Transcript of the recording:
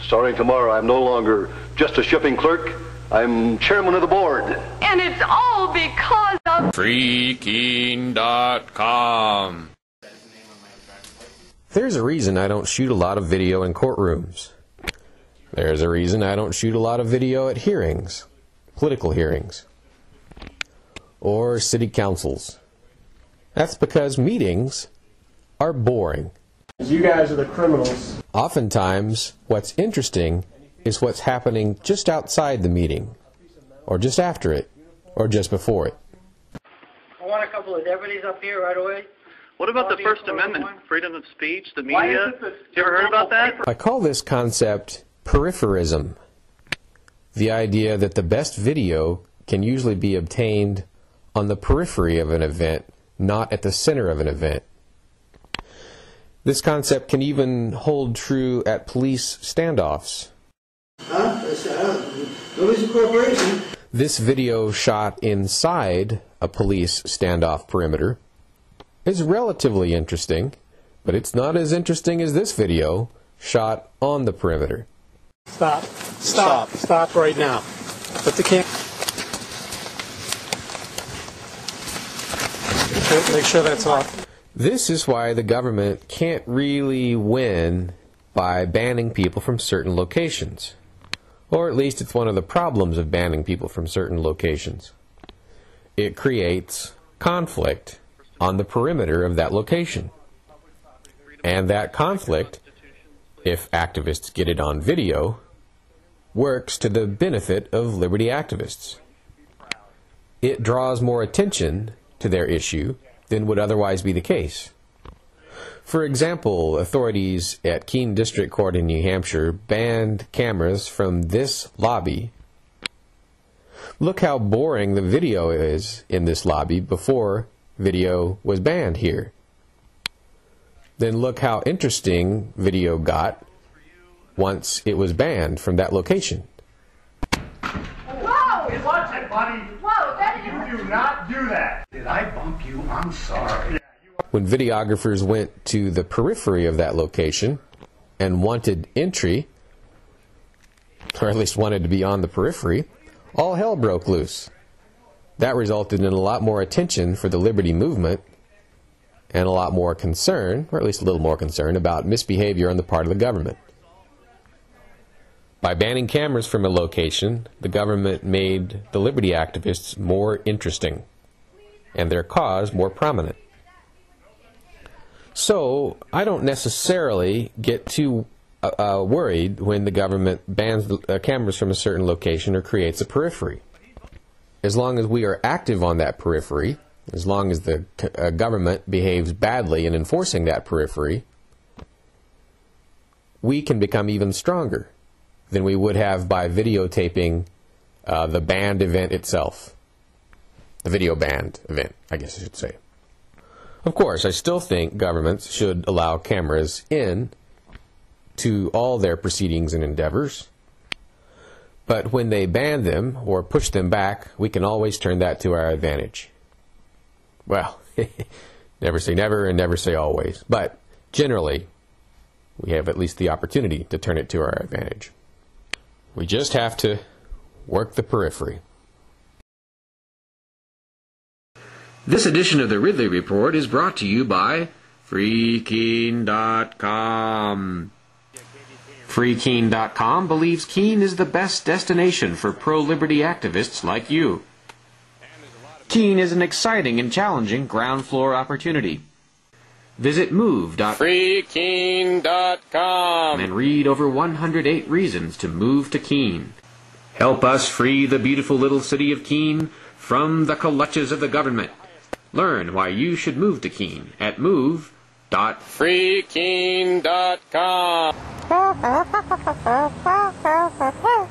Starting tomorrow, I'm no longer just a shipping clerk. I'm chairman of the board. And it's all because of freekeene.com. There's a reason I don't shoot a lot of video in courtrooms. There's a reason I don't shoot a lot of video at hearings, political hearings, or city councils. That's because meetings are boring. You guys are the criminals. Oftentimes, what's interesting is what's happening just outside the meeting, or just after it, or just before it. I want a couple of deputies up here right away. What about the First Amendment, freedom of speech, the media? You ever heard about that? I call this concept peripherism. The idea that the best video can usually be obtained on the periphery of an event, not at the center of an event. This concept can even hold true at police standoffs. This video shot inside a police standoff perimeter is relatively interesting, but it's not as interesting as this video shot on the perimeter. Stop. Stop. Stop right now. Put the camera. Make sure that's off. This is why the government can't really win by banning people from certain locations. Or at least it's one of the problems of banning people from certain locations. It creates conflict on the perimeter of that location. And that conflict, if activists get it on video, works to the benefit of liberty activists. It draws more attention to their issue than would otherwise be the case. For example, authorities at Keene District Court in New Hampshire banned cameras from this lobby. Look how boring the video is in this lobby before video was banned here. Then look how interesting video got once it was banned from that location. Whoa! Watch it, buddy! Whoa, that is... You do not do that! Did I bump you? I'm sorry. When videographers went to the periphery of that location and wanted entry, or at least wanted to be on the periphery, all hell broke loose. That resulted in a lot more attention for the liberty movement and a lot more concern, or at least a little more concern, about misbehavior on the part of the government. By banning cameras from a location, the government made the liberty activists more interesting and their cause more prominent. So, I don't necessarily get too worried when the government bans cameras from a certain location or creates a periphery. As long as we are active on that periphery, as long as the government behaves badly in enforcing that periphery, we can become even stronger than we would have by videotaping the banned event itself. The video banned event, I guess I should say. Of course, I still think governments should allow cameras in to all their proceedings and endeavors. But when they ban them or push them back, we can always turn that to our advantage. Well, never say never and never say always. But generally, we have at least the opportunity to turn it to our advantage. We just have to work the periphery. This edition of the Ridley Report is brought to you by freekeene.com. Freekeene.com believes Keene is the best destination for pro-liberty activists like you. Keene is an exciting and challenging ground floor opportunity. Visit move.freekeene.com and read over 108 reasons to move to Keene. Help us free the beautiful little city of Keene from the clutches of the government. Learn why you should move to Keene at move.freekeene.com.